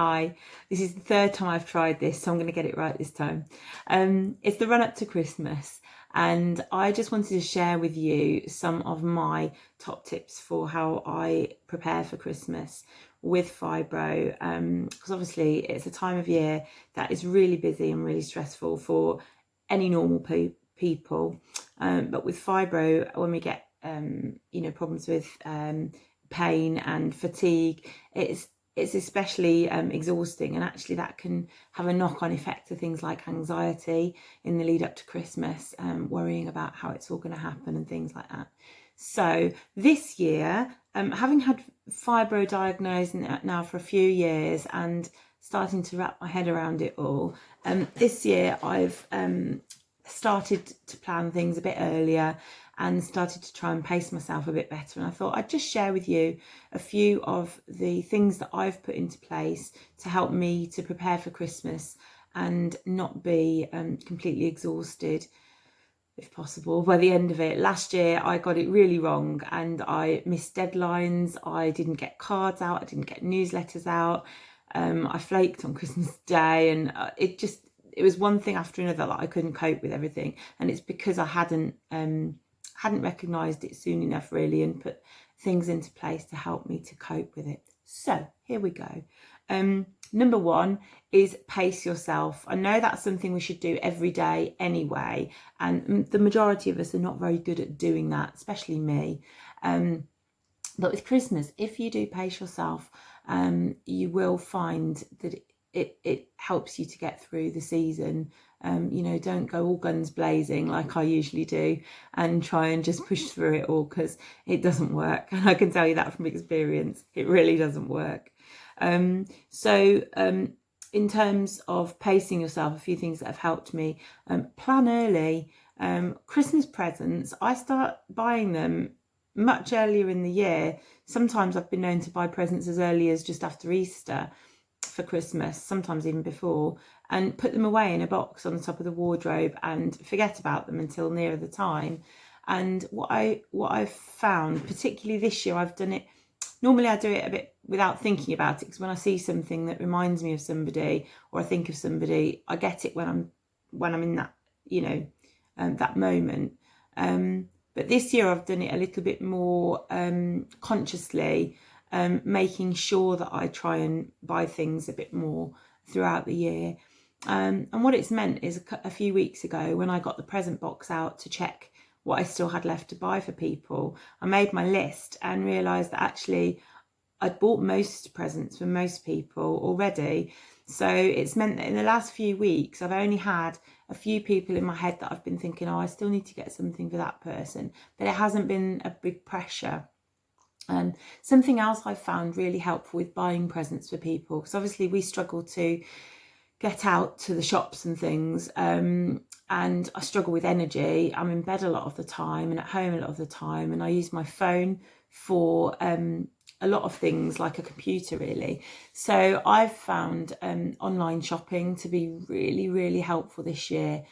Hi, this is the third time I've tried this, so I'm going to get it right this time. It's the run up to Christmas, and I just wanted to share with you some of my top tips for how I prepare for Christmas with fibro, because obviously it's a time of year that is really busy and really stressful for any normal people, but with fibro, when we get problems with pain and fatigue, it's especially exhausting, and actually that can have a knock-on effect to things like anxiety in the lead up to Christmas, worrying about how it's all going to happen and things like that. So this year, having had fibro diagnosed now for a few years and starting to wrap my head around it all, this year I've started to plan things a bit earlier and started to try and pace myself a bit better. And I thought I'd just share with you a few of the things that I've put into place to help me to prepare for Christmas and not be completely exhausted, if possible, by the end of it. Last year I got it really wrong and I missed deadlines. I didn't get cards out, I didn't get newsletters out. I flaked on Christmas Day, and it was one thing after another that I couldn't cope with everything. And it's because I hadn't recognised it soon enough, really, and put things into place to help me to cope with it. So here we go. Number one is pace yourself. I know that's something we should do every day anyway, and the majority of us are not very good at doing that, especially me. But with Christmas, if you do pace yourself, you will find that it helps you to get through the season. Don't go all guns blazing like I usually do and try and just push through it all, because it doesn't work. And I can tell you that from experience, it really doesn't work. So in terms of pacing yourself, a few things that have helped me: plan early. Christmas presents, I start buying them much earlier in the year. Sometimes I've been known to buy presents as early as just after Easter for Christmas, sometimes even before, and put them away in a box on the top of the wardrobe and forget about them until nearer the time. And what I've found, particularly this year, I've done it. Normally I do it a bit without thinking about it, because when I see something that reminds me of somebody, or I think of somebody, I get it when I'm in that that moment. But this year I've done it a little bit more consciously, making sure that I try and buy things a bit more throughout the year. And what it's meant is a few weeks ago, when I got the present box out to check what I still had left to buy for people, I made my list and realised that actually I'd bought most presents for most people already. So it's meant that in the last few weeks, I've only had a few people in my head that I've been thinking, oh, I still need to get something for that person, but it hasn't been a big pressure. Something else I've found really helpful with buying presents for people, because obviously we struggle to get out to the shops and things, and I struggle with energy. I'm in bed a lot of the time and at home a lot of the time, and I use my phone for a lot of things, like a computer, really. So I've found online shopping to be really, really helpful this year,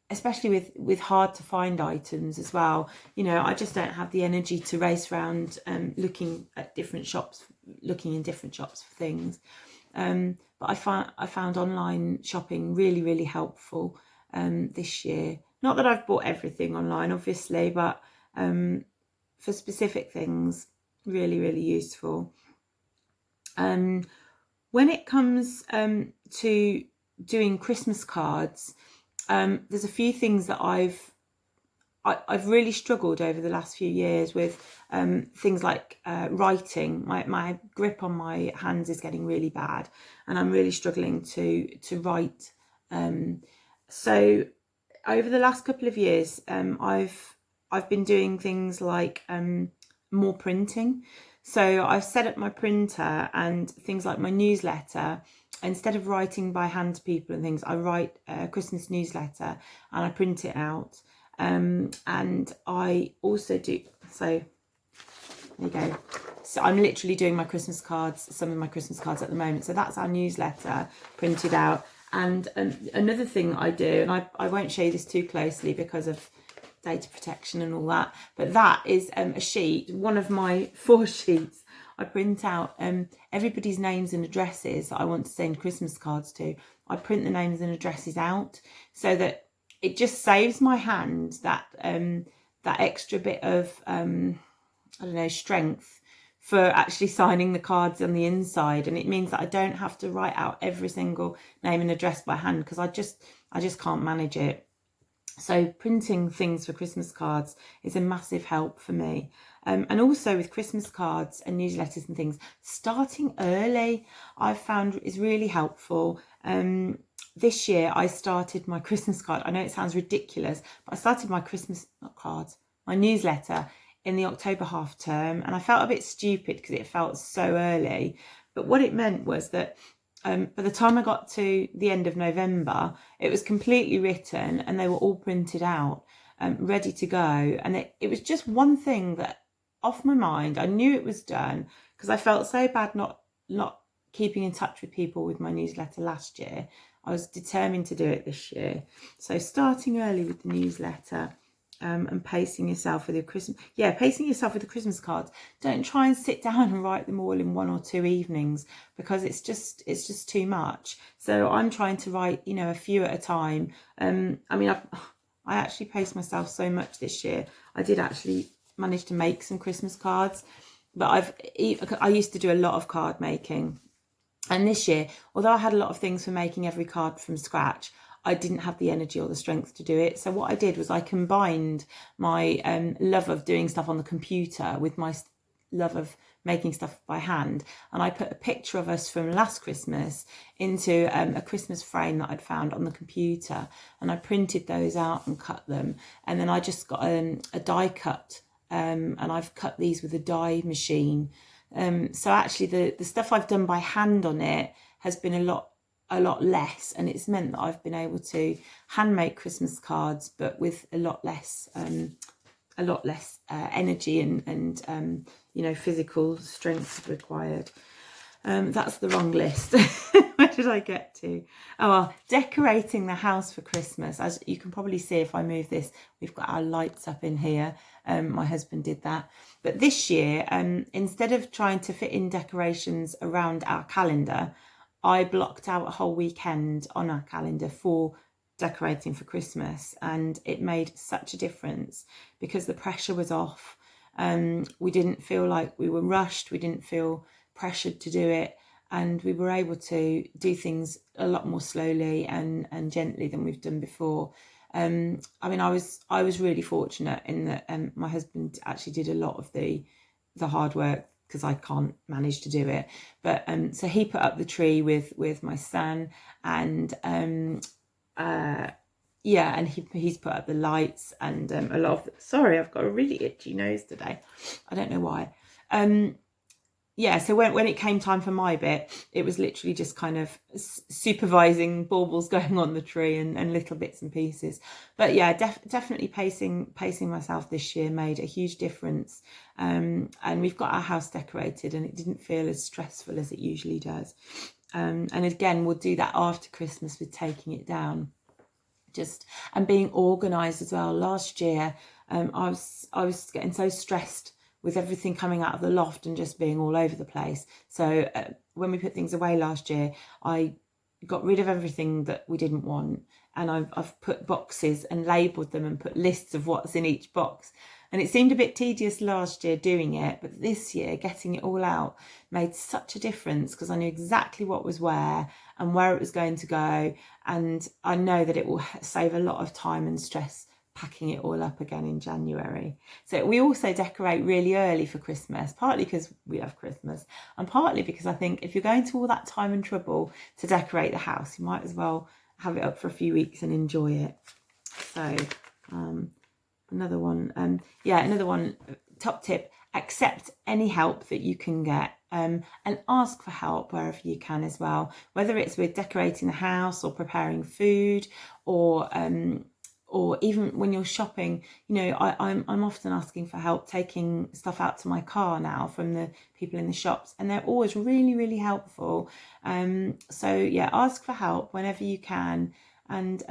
especially with hard to find items as well. I just don't have the energy to race around looking in different shops for things. But I found online shopping really, really helpful this year. Not that I've bought everything online, obviously, but for specific things, really, really useful. When it comes to doing Christmas cards, there's a few things that I've really struggled over the last few years with, things like writing. My grip on my hands is getting really bad, and I'm really struggling to write. So over the last couple of years, I've been doing things like more printing. So I've set up my printer and things like my newsletter. Instead of writing by hand to people and things, I write a Christmas newsletter and I print it out. And I also do, so there you go. So I'm literally doing my Christmas cards, some of my Christmas cards at the moment. So that's our newsletter printed out. And another thing I do, and I won't show you this too closely because of data protection and all that, but that is a sheet, one of my 4 sheets I print out everybody's names and addresses that I want to send Christmas cards to. I print the names and addresses out so that it just saves my hand that extra bit of I don't know, strength for actually signing the cards on the inside, and it means that I don't have to write out every single name and address by hand, because I just can't manage it. So printing things for Christmas cards is a massive help for me. And also with Christmas cards and newsletters and things, starting early I've found is really helpful. This year I started my Christmas card. I know it sounds ridiculous, but I started my my newsletter in the October half term, and I felt a bit stupid because it felt so early. But what it meant was that by the time I got to the end of November, it was completely written and they were all printed out, ready to go. And it was just one thing that off my mind. I knew it was done because I felt so bad not keeping in touch with people with my newsletter last year. I was determined to do it this year. So starting early with the newsletter, and pacing yourself with the Christmas cards. Don't try and sit down and write them all in 1 or 2 evenings, because it's just too much. So I'm trying to write, a few at a time. I actually paced myself so much this year. I did actually manage to make some Christmas cards, but I used to do a lot of card making. And this year, although I had a lot of things for making every card from scratch, I didn't have the energy or the strength to do it. So what I did was I combined my love of doing stuff on the computer with my love of making stuff by hand. And I put a picture of us from last Christmas into a Christmas frame that I'd found on the computer. And I printed those out and cut them. And then I just got a die cut. And I've cut these with a die machine. So actually the stuff I've done by hand on it has been a lot less, and it's meant that I've been able to hand make Christmas cards, but with a lot less energy and physical strength required. That's the wrong list. Where did I get to? Oh, well, decorating the house for Christmas. As you can probably see if I move this, we've got our lights up in here. My husband did that. But this year, instead of trying to fit in decorations around our calendar, I blocked out a whole weekend on our calendar for decorating for Christmas, and it made such a difference because the pressure was off. We didn't feel like we were rushed. We didn't feel pressured to do it, and we were able to do things a lot more slowly and gently than we've done before. I was really fortunate in that my husband actually did a lot of the hard work, because I can't manage to do it. But so he put up the tree with my son, and and he's put up the lights and a lot of sorry, I've got a really itchy nose today. I don't know why. So when it came time for my bit, it was literally just kind of supervising baubles going on the tree and little bits and pieces. But yeah, definitely pacing myself this year made a huge difference. And we've got our house decorated, and it didn't feel as stressful as it usually does. And again, we'll do that after Christmas with taking it down. And being organised as well. Last year, I was getting so stressed with everything coming out of the loft and just being all over the place. So when we put things away last year, I got rid of everything that we didn't want, and I've put boxes and labelled them and put lists of what's in each box. And it seemed a bit tedious last year doing it, but this year getting it all out made such a difference, because I knew exactly what was where and where it was going to go, and I know that it will save a lot of time and stress packing it all up again in January. So we also decorate really early for Christmas, partly because we love Christmas, and partly because I think if you're going to all that time and trouble to decorate the house, you might as well have it up for a few weeks and enjoy it. So another one, top tip: accept any help that you can get, and ask for help wherever you can as well, whether it's with decorating the house or preparing food, or even when you're shopping. I'm often asking for help taking stuff out to my car now from the people in the shops, and they're always really, really helpful. So yeah, ask for help whenever you can, and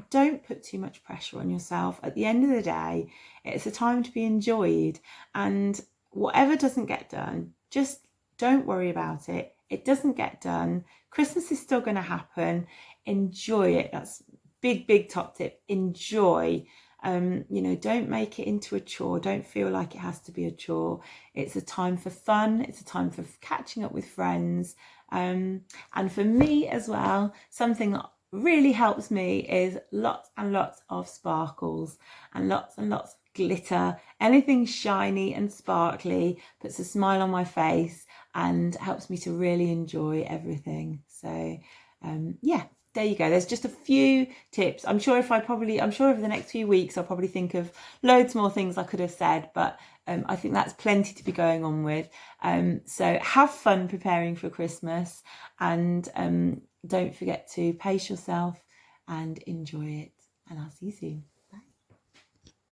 don't put too much pressure on yourself. At the end of the day, it's a time to be enjoyed, and whatever doesn't get done, just don't worry about it. It doesn't get done. Christmas is still going to happen. Enjoy it. That's big top tip. Enjoy. Don't make it into a chore. Don't feel like it has to be a chore. It's a time for fun. It's a time for catching up with friends. And for me as well, something that really helps me is lots and lots of sparkles and lots of glitter. Anything shiny and sparkly puts a smile on my face and helps me to really enjoy everything. So yeah, there you go. There's just a few tips. I'm sure over the next few weeks I'll probably think of loads more things I could have said, but I think that's plenty to be going on with. So have fun preparing for Christmas, and don't forget to pace yourself and enjoy it. And I'll see you soon.